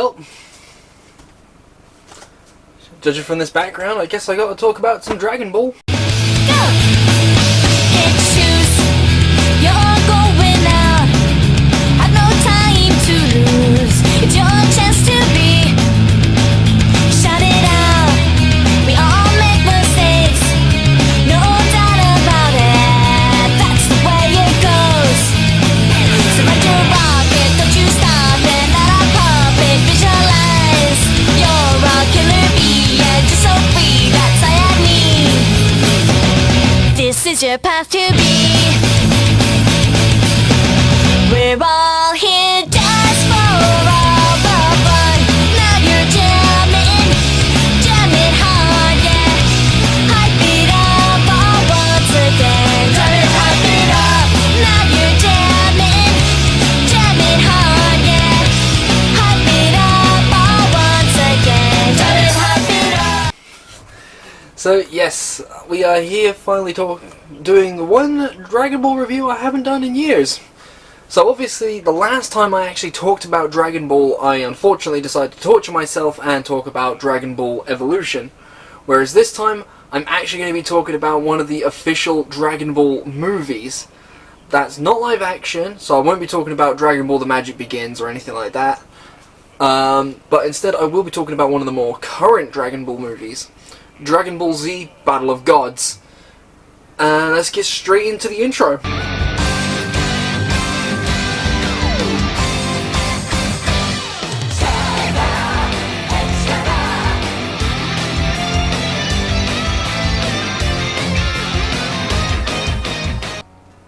well, judging from this background, I guess I got to talk about some Dragon Ball. This is your path to be. We're all here just for all the fun. Now you're jamming hard, yeah. Hype it up all once again. Try to hype it up. Now you're jamming hard, yeah. Hype it up all once again. Try to hype it up. So yes, we are here finally doing the one Dragon Ball review I haven't done in years. So obviously the last time I actually talked about Dragon Ball, I unfortunately decided to torture myself and talk about Dragon Ball Evolution. Whereas this time, I'm actually going to be talking about one of the official Dragon Ball movies. That's not live action, so I won't be talking about Dragon Ball The Magic Begins or anything like that. But instead I will be talking about one of the more current Dragon Ball movies. Dragon Ball Z Battle of Gods. And let's get straight into the intro.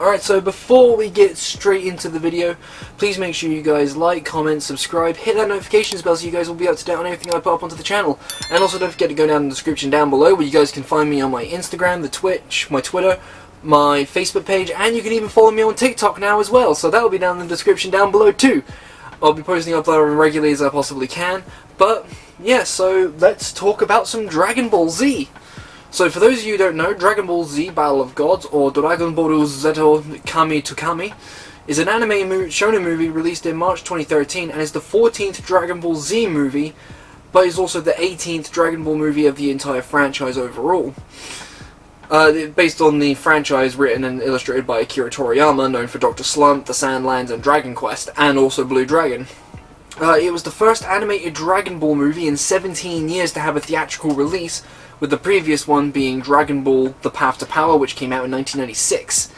Alright, so before we get straight into the video, please make sure you guys like, comment, subscribe, hit that notifications bell so you guys will be up to date on everything I put up onto the channel. And also don't forget to go down in the description down below where you guys can find me on my Instagram, the Twitch, my Twitter, my Facebook page, and you can even follow me on TikTok now as well, so that will be down in the description down below too. I'll be posting up there as regularly as I possibly can, but yeah, so let's talk about some Dragon Ball Z. So for those of you who don't know, Dragon Ball Z Battle of Gods, or Dragon Ball Zeto Kami to Kami, is an anime shonen movie released in March 2013 and is the 14th Dragon Ball Z movie, but is also the 18th Dragon Ball movie of the entire franchise overall. Based on the franchise written and illustrated by Akira Toriyama, known for Dr. Slump, The Sandlands, and Dragon Quest, and also Blue Dragon. It was the first animated Dragon Ball movie in 17 years to have a theatrical release, with the previous one being Dragon Ball The Path to Power, which came out in 1996.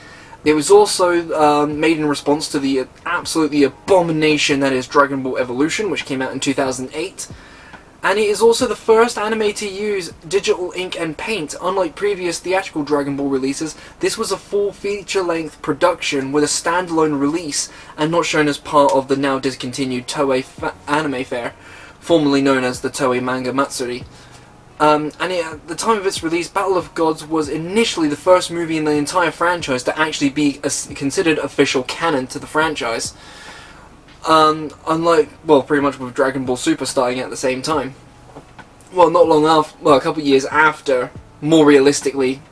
It was also made in response to the absolutely abomination that is Dragon Ball Evolution, which came out in 2008. And it is also the first anime to use digital ink and paint. Unlike previous theatrical Dragon Ball releases, this was a full feature-length production with a standalone release and not shown as part of the now discontinued Toei Anime Fair, formerly known as the Toei Manga Matsuri. At the time of its release, Battle of Gods was initially the first movie in the entire franchise to actually be considered official canon to the franchise. Unlike, well, pretty much with Dragon Ball Super starting at the same time. Well, not long after, well, a couple of years after, more realistically,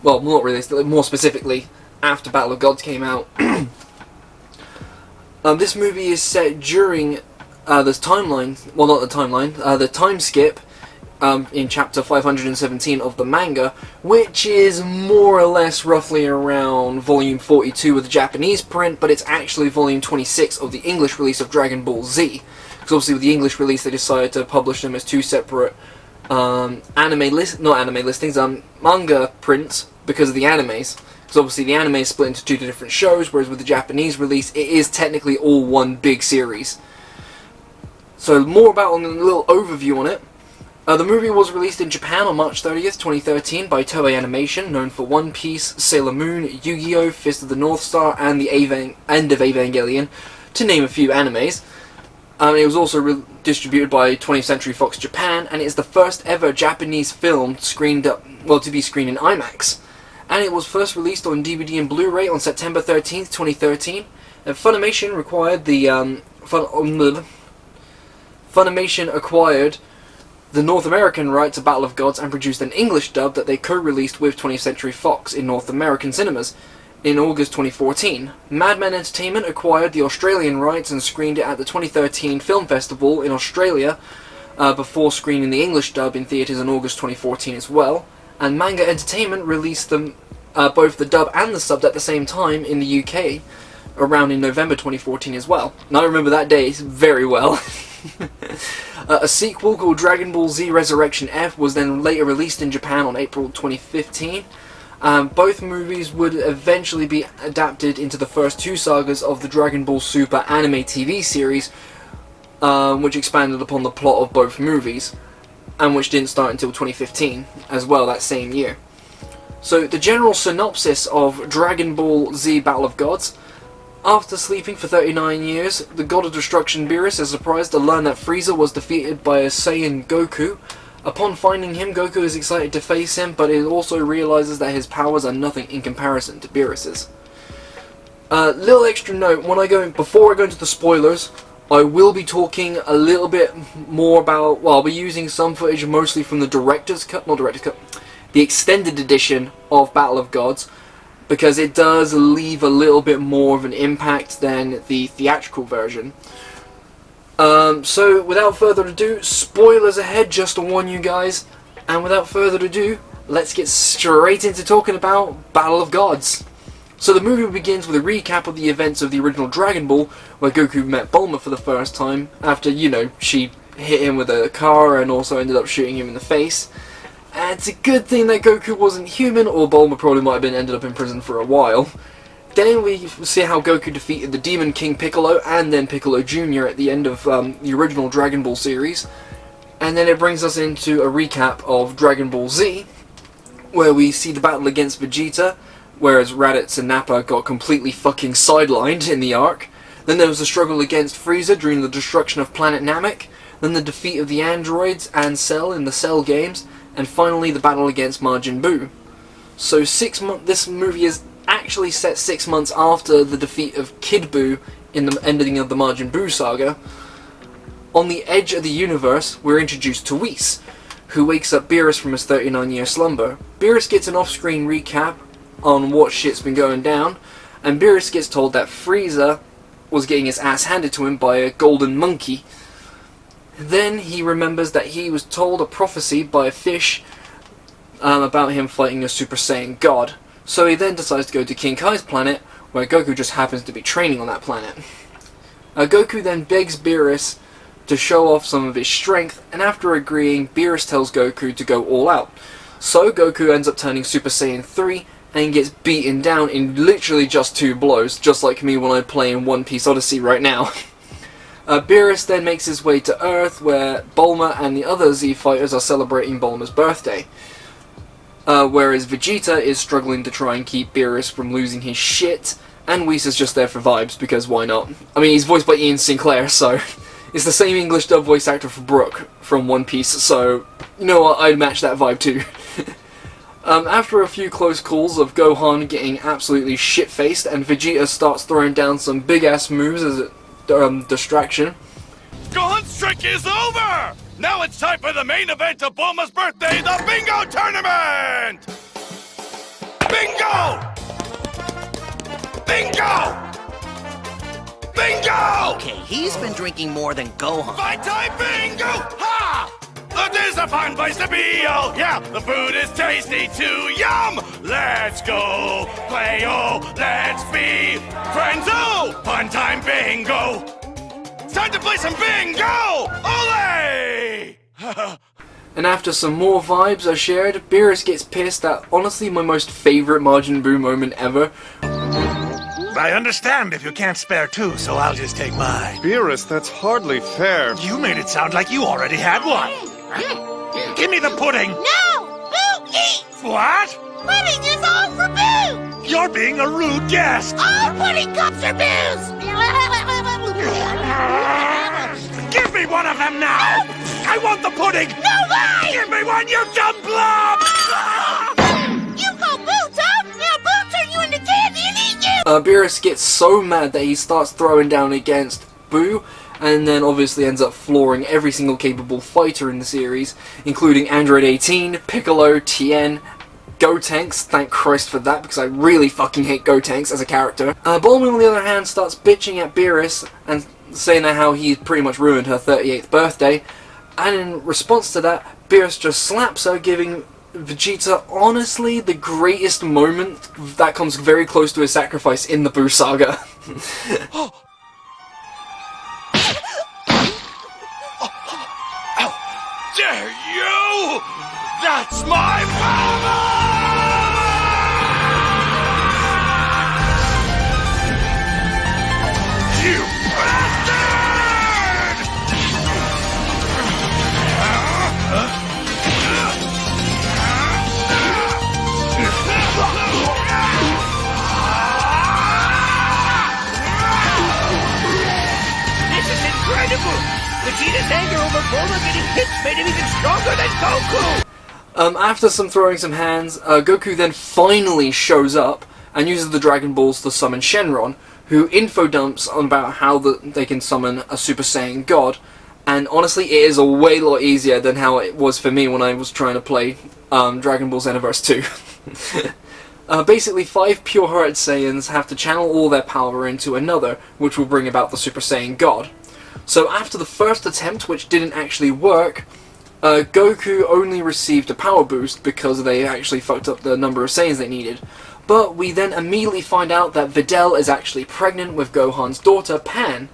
well, not realistically, more specifically, after Battle of Gods came out. This movie is set during this timeline, well, not the timeline, the time skip, in chapter 517 of the manga, which is more or less roughly around volume 42 of the Japanese print, but it's actually volume 26 of the English release of Dragon Ball Z. Because obviously with the English release they decided to publish them as two separate manga prints because of the animes. Because obviously the anime is split into two different shows, whereas with the Japanese release it is technically all one big series. So more about a little overview on it. The movie was released in Japan on March 30th, 2013 by Toei Animation, known for One Piece, Sailor Moon, Yu-Gi-Oh!, Fist of the North Star, and the End of Evangelion, to name a few animes. It was also distributed by 20th Century Fox Japan, and it is the first ever Japanese film to be screened in IMAX. And it was first released on DVD and Blu-ray on September 13th, 2013. And Funimation acquired the North American rights to Battle of Gods and produced an English dub that they co-released with 20th Century Fox in North American cinemas. in August 2014. Madman Entertainment acquired the Australian rights and screened it at the 2013 Film Festival in Australia, before screening the English dub in theatres in August 2014 as well. And Manga Entertainment released them, both the dub and the sub at the same time in the UK, around in November 2014 as well. And I remember that day very well. A sequel called Dragon Ball Z Resurrection F was then later released in Japan on April 2015. Both movies would eventually be adapted into the first two sagas of the Dragon Ball Super anime TV series, which expanded upon the plot of both movies, and which didn't start until 2015 as well, that same year. So the general synopsis of Dragon Ball Z Battle of Gods. After sleeping for 39 years, the God of Destruction Beerus is surprised to learn that Frieza was defeated by a Saiyan Goku. Upon finding him, Goku is excited to face him, but he also realizes that his powers are nothing in comparison to Beerus's. Little extra note, before I go into the spoilers, I will be talking a little bit more about, well, I'll be using some footage mostly from the the extended edition of Battle of Gods, because it does leave a little bit more of an impact than the theatrical version. So without further ado, spoilers ahead just to warn you guys, and without further ado, let's get straight into talking about Battle of Gods. So the movie begins with a recap of the events of the original Dragon Ball, where Goku met Bulma for the first time, after, she hit him with a car and also ended up shooting him in the face. And it's a good thing that Goku wasn't human, or Bulma probably might have ended up in prison for a while. Then we see how Goku defeated the Demon King Piccolo and then Piccolo Jr. at the end of the original Dragon Ball series. And then it brings us into a recap of Dragon Ball Z, where we see the battle against Vegeta, whereas Raditz and Nappa got completely fucking sidelined in the arc. Then there was the struggle against Frieza during the destruction of Planet Namek, then the defeat of the androids and Cell in the Cell games, and finally the battle against Majin Buu. So this movie is actually set 6 months after the defeat of Kid Buu in the ending of the Majin Buu saga. On the edge of the universe, we're introduced to Whis, who wakes up Beerus from his 39-year slumber. Beerus gets an off-screen recap on what shit's been going down, and Beerus gets told that Frieza was getting his ass handed to him by a golden monkey. Then he remembers that he was told a prophecy by a fish about him fighting a Super Saiyan God. So he then decides to go to King Kai's planet, where Goku just happens to be training on that planet. Goku then begs Beerus to show off some of his strength, and after agreeing, Beerus tells Goku to go all out. So Goku ends up turning Super Saiyan 3 and gets beaten down in literally just 2 blows, just like me when I play in One Piece Odyssey right now. Beerus then makes his way to Earth, where Bulma and the other Z fighters are celebrating Bulma's birthday. Whereas Vegeta is struggling to try and keep Beerus from losing his shit, and Whis is just there for vibes, because why not? I mean, he's voiced by Ian Sinclair, so it's the same English dub voice actor for Brook from One Piece, so you know what, I'd match that vibe too. After a few close calls of Gohan getting absolutely shit-faced, and Vegeta starts throwing down some big-ass moves as a distraction. Gohan's trick is over! Now it's time for the main event of Bulma's birthday, the Bingo Tournament! Bingo! Bingo! Bingo! Okay, he's been drinking more than Gohan. Fight time bingo! Ha! This is a fun place to be, oh yeah! The food is tasty too, yum! Let's go play, oh, let's be friends, oh! Fun time bingo! It's time to play some bingo! Ole! And after some more vibes are shared, Beerus gets pissed at honestly my most favourite Majin Buu moment ever. I understand if you can't spare 2, so I'll just take mine. Beerus, that's hardly fair. You made it sound like you already had one. Give me the pudding! No! Boo eats! What? Pudding is all for Boo! You're being a rude guest! All pudding cups are Boo's! Give me one of them now! I want the pudding! No way! Give me one, you dumb blob! You call Boo tough? Now Boo turn you into candy and eat you! Beerus gets so mad that he starts throwing down against Boo, and then obviously ends up flooring every single capable fighter in the series, including Android 18, Piccolo, Tien, Gotenks, thank Christ for that, because I really fucking hate Gotenks as a character. Bulma, on the other hand, starts bitching at Beerus and saying how he pretty much ruined her 38th birthday, and in response to that, Beerus just slaps her, giving Vegeta honestly the greatest moment that comes very close to his sacrifice in the Buu Saga. How dare you! That's my mama! You bastard! This is incredible! Vegeta's anger over Bulma getting hit made him even stronger than Goku! After throwing some hands, Goku then finally shows up and uses the Dragon Balls to summon Shenron, who info dumps on about how they can summon a Super Saiyan God, and honestly it is a way lot easier than how it was for me when I was trying to play Dragon Ball Xenoverse 2. Basically, 5 pure-hearted Saiyans have to channel all their power into another, which will bring about the Super Saiyan God. So after the first attempt, which didn't actually work, Goku only received a power boost because they actually fucked up the number of Saiyans they needed. But we then immediately find out that Videl is actually pregnant with Gohan's daughter, Pan.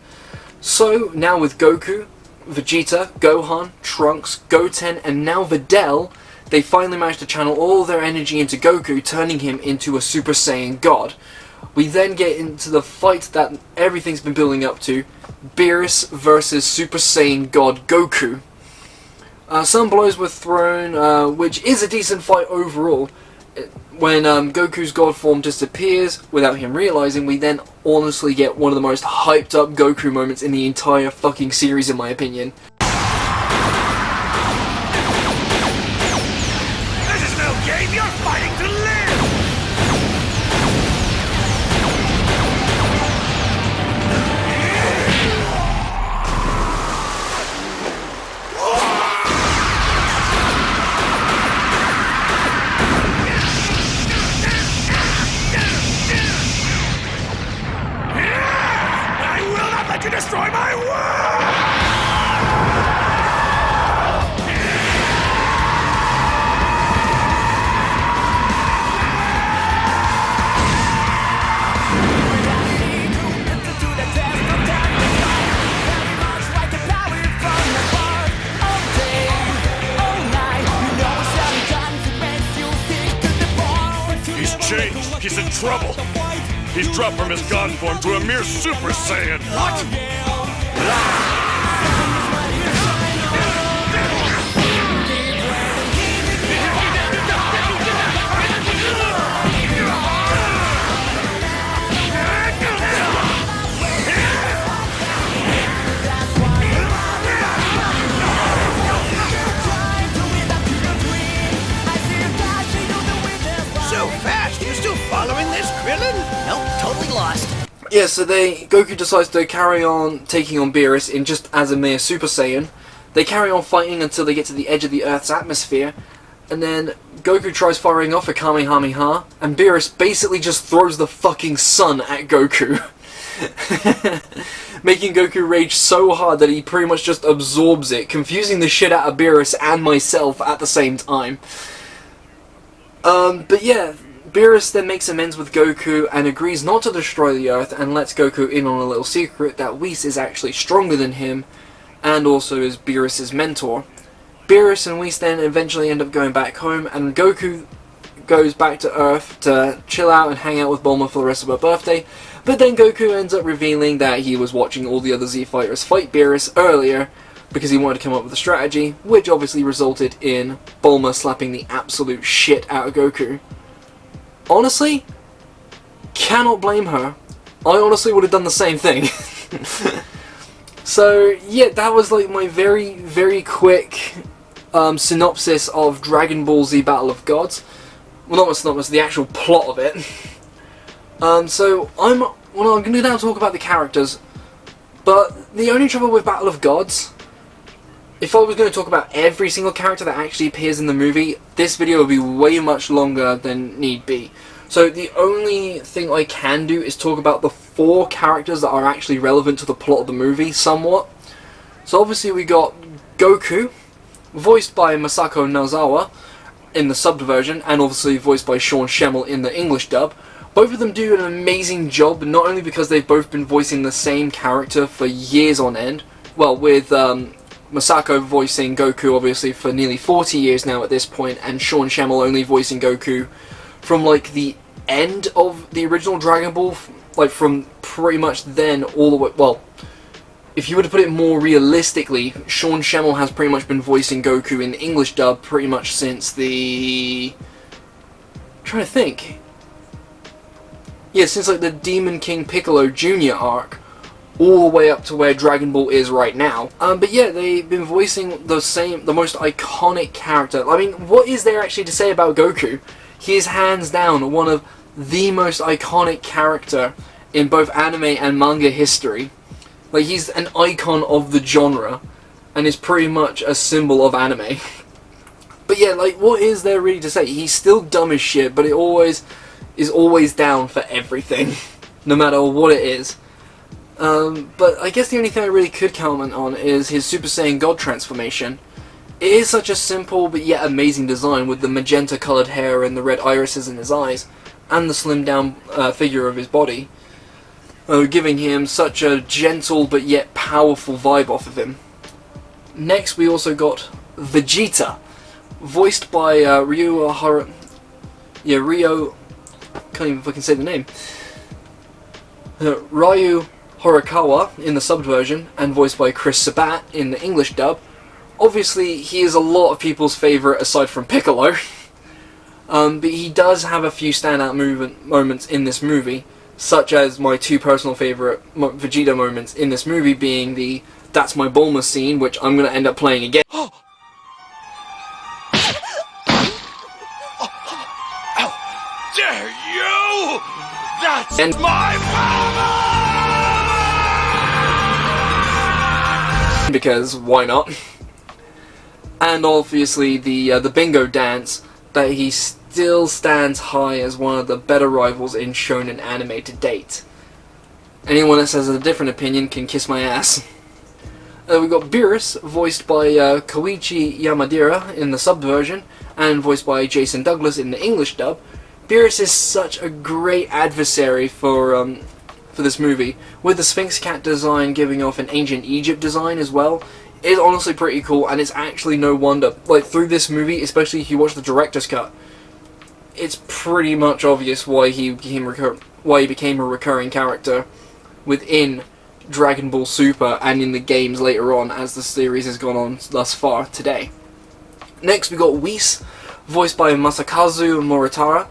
So now with Goku, Vegeta, Gohan, Trunks, Goten, and now Videl, they finally managed to channel all their energy into Goku, turning him into a Super Saiyan God. We then get into the fight that everything's been building up to, Beerus versus Super Saiyan God Goku. Some blows were thrown, which is a decent fight overall. When Goku's God form disappears, without him realizing, we then honestly get one of the most hyped up Goku moments in the entire fucking series, in my opinion. This is no game, you're fighting to live! To destroy my world! He's changed. He's in trouble. He's dropped from his God form to a mere Super Saiyan. What? So fast! You still following this, Krillin? Nope, totally lost. Yeah, so Goku decides to carry on taking on Beerus in just as a mere Super Saiyan. They carry on fighting until they get to the edge of the Earth's atmosphere, and then Goku tries firing off a Kamehameha, and Beerus basically just throws the fucking sun at Goku. Making Goku rage so hard that he pretty much just absorbs it, confusing the shit out of Beerus and myself at the same time. But yeah, Beerus then makes amends with Goku and agrees not to destroy the Earth, and lets Goku in on a little secret that Whis is actually stronger than him, and also is Beerus' mentor. Beerus and Whis then eventually end up going back home, and Goku goes back to Earth to chill out and hang out with Bulma for the rest of her birthday, but then Goku ends up revealing that he was watching all the other Z Fighters fight Beerus earlier, because he wanted to come up with a strategy, which obviously resulted in Bulma slapping the absolute shit out of Goku. Honestly, cannot blame her. I honestly would have done the same thing. So, yeah, that was like my very, very quick synopsis of Dragon Ball Z Battle of Gods. Well, not a synopsis, the actual plot of it. So, I'm going to now talk about the characters, but the only trouble with Battle of Gods if I was going to talk about every single character that actually appears in the movie, this video would be way much longer than need be. So the only thing I can do is talk about the 4 characters that are actually relevant to the plot of the movie somewhat. So obviously we got Goku, voiced by Masako Nozawa in the subbed version, and obviously voiced by Sean Schemmel in the English dub. Both of them do an amazing job, not only because they've both been voicing the same character for years on end, well, with Masako voicing Goku obviously for nearly 40 years now at this point, and Sean Schemmel only voicing Goku from like the end of the original Dragon Ball, like from pretty much then all the way, well, if you were to put it more realistically, Sean Schemmel has pretty much been voicing Goku in the English dub pretty much since the... I'm trying to think. Yeah, since like the Demon King Piccolo Jr. arc, all the way up to where Dragon Ball is right now. But yeah, they've been voicing the most iconic character. I mean, what is there actually to say about Goku? He is hands down one of the most iconic character in both anime and manga history. Like, he's an icon of the genre, and is pretty much a symbol of anime. But yeah, like, what is there really to say? He's still dumb as shit, but it is always down for everything, no matter what it is. But I guess the only thing I really could comment on is his Super Saiyan God transformation. It is such a simple but yet amazing design, with the magenta coloured hair and the red irises in his eyes, and the slimmed down figure of his body, giving him such a gentle but yet powerful vibe off of him. Next we also got Vegeta, voiced by Ryo, can't even fucking say the name, Ryu Horikawa in the subbed version, and voiced by Chris Sabat in the English dub. Obviously, he is a lot of people's favourite aside from Piccolo, but he does have a few standout moments in this movie, such as my 2 personal favourite Vegeta moments in this movie being the "That's my Bulma" scene, which I'm going to end up playing again. How dare you! That's my mama! Because why not? And obviously the bingo dance, that he still stands high as one of the better rivals in shonen anime to date. Anyone that says a different opinion can kiss my ass. We've got Beerus, voiced by Koichi Yamadera in the subbed version, and voiced by Jason Douglas in the English dub. Beerus is such a great adversary for this movie, with the Sphinx Cat design giving off an ancient Egypt design as well. It's honestly pretty cool, and it's actually no wonder. Like, through this movie, especially if you watch the director's cut, it's pretty much obvious why he became a recurring character within Dragon Ball Super and in the games later on, as the series has gone on thus far today. Next we got Whis, voiced by Masakazu Moritara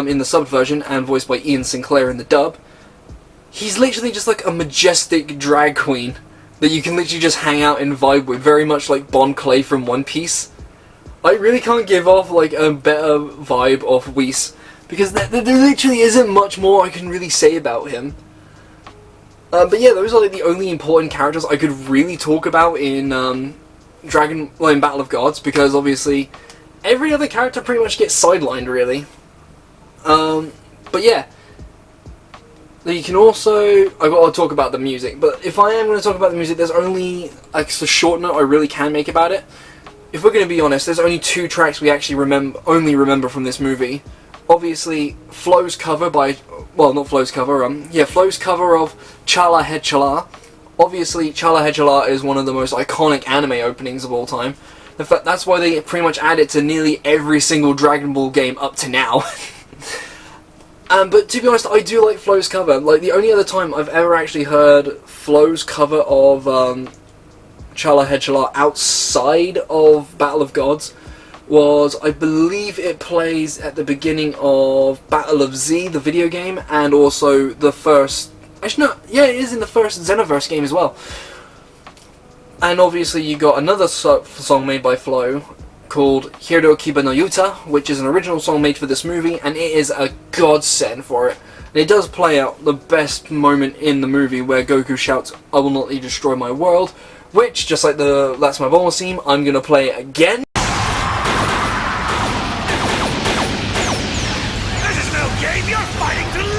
in the subbed version, and voiced by Ian Sinclair in the dub. He's literally just like a majestic drag queen that you can literally just hang out and vibe with, very much like Bon Clay from One Piece. I really can't give off like a better vibe off Whis, because there literally isn't much more I can really say about him. But yeah, those are like the only important characters I could really talk about in in Battle of Gods, because obviously every other character pretty much gets sidelined, really. But yeah, you can also, I've got to talk about the music, but if I am going to talk about the music, there's only a short note I really can make about it. If we're going to be honest, there's only 2 tracks we actually remember from this movie. Obviously, Flo's cover by, well, not Flo's cover, Flo's cover of Chala Head Chala. Obviously, Chala Head Chala is one of the most iconic anime openings of all time. In fact, that's why they pretty much add it to nearly every single Dragon Ball game up to now. But to be honest, I do like Flo's cover. Like, the only other time I've ever actually heard Flo's cover of Chala Head Chala outside of Battle of Gods was, I believe it plays at the beginning of Battle of Z, the video game, and also the first... Actually, no, yeah, it is in the first Xenoverse game as well. And obviously you got another song made by Flo called Hiro Kiba no Yuta, which is an original song made for this movie, and it is a godsend for it. And it does play out the best moment in the movie, where Goku shouts, "I will not destroy my world," which, just like the That's My Bonus theme, I'm going to play again. This is no game, you're fighting to live!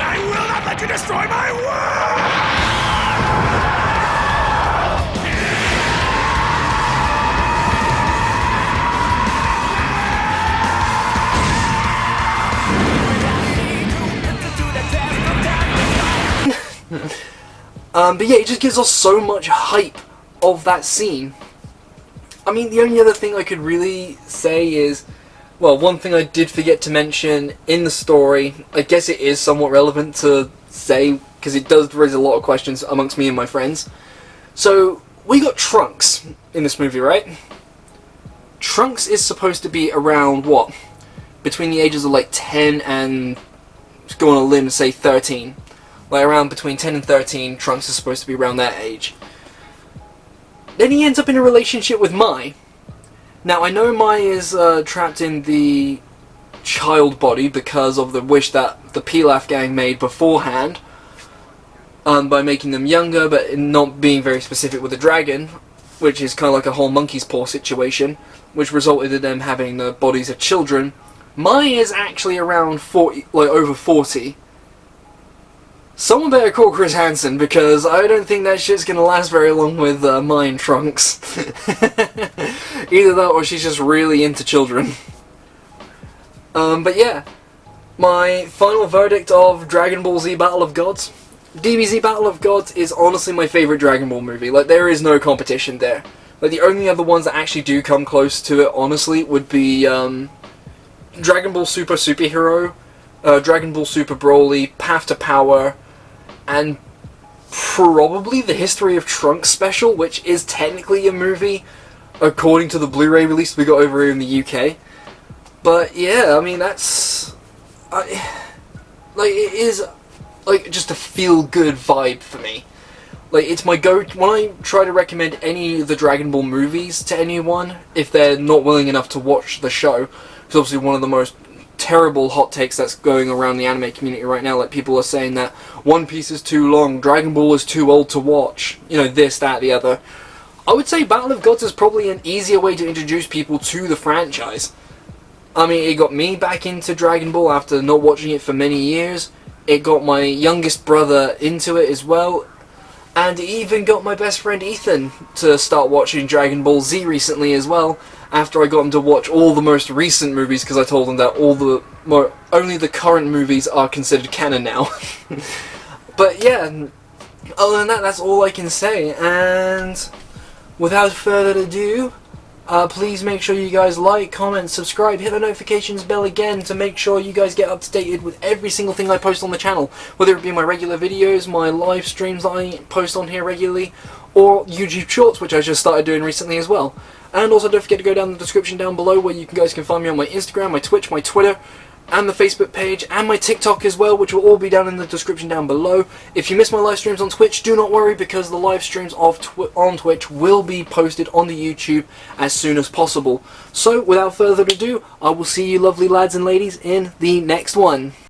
I will not let you destroy my world! But yeah, it just gives us so much hype of that scene. I mean, the only other thing I could really say is, well, one thing I did forget to mention in the story, I guess it is somewhat relevant to say, because it does raise a lot of questions amongst me and my friends. So, we got Trunks in this movie, right? Trunks is supposed to be around, what? Between the ages of like 10 and, let's go on a limb, say 13. Like around between 10 and 13, Trunks is supposed to be around that age. Then he ends up in a relationship with Mai. Now, I know Mai is trapped in the child body because of the wish that the Pilaf gang made beforehand, by making them younger, but not being very specific with the dragon, which is kind of like a whole monkey's paw situation, which resulted in them having the bodies of children. Mai is actually around 40, like over 40. Someone better call Chris Hansen, because I don't think that shit's gonna last very long with Mai and Trunks. Either that or she's just really into children. But yeah, my final verdict of Dragon Ball Z Battle of Gods. DBZ Battle of Gods is honestly my favourite Dragon Ball movie. Like, there is no competition there. Like, the only other ones that actually do come close to it, honestly, would be Dragon Ball Super Superhero, Dragon Ball Super Broly, Path to Power, and probably the History of Trunks special, which is technically a movie, according to the Blu-ray release we got over here in the UK. But yeah, I mean, that's... like, it is, like, just a feel-good vibe for me. Like, it's my when I try to recommend any of the Dragon Ball movies to anyone, if they're not willing enough to watch the show, it's obviously one of the most terrible hot takes that's going around the anime community right now. Like, people are saying that One Piece is too long, Dragon Ball is too old to watch, you know, this, that, the other. I would say Battle of Gods is probably an easier way to introduce people to the franchise. I mean, it got me back into Dragon Ball after not watching it for many years. It got my youngest brother into it as well. And it even got my best friend Ethan to start watching Dragon Ball Z recently as well, after I got him to watch all the most recent movies, because I told him that only the current movies are considered canon now. But yeah, other than that, that's all I can say. And without further ado, please make sure you guys like, comment, subscribe, hit the notifications bell again to make sure you guys get up to date with every single thing I post on the channel, whether it be my regular videos, my live streams that I post on here regularly, or YouTube Shorts, which I just started doing recently as well. And also don't forget to go down the description down below where you guys can find me on my Instagram, my Twitch, my Twitter, and the Facebook page, and my TikTok as well, which will all be down in the description down below. If you miss my live streams on Twitch, do not worry, because the live streams on Twitch will be posted on the YouTube as soon as possible. So, without further ado, I will see you lovely lads and ladies in the next one.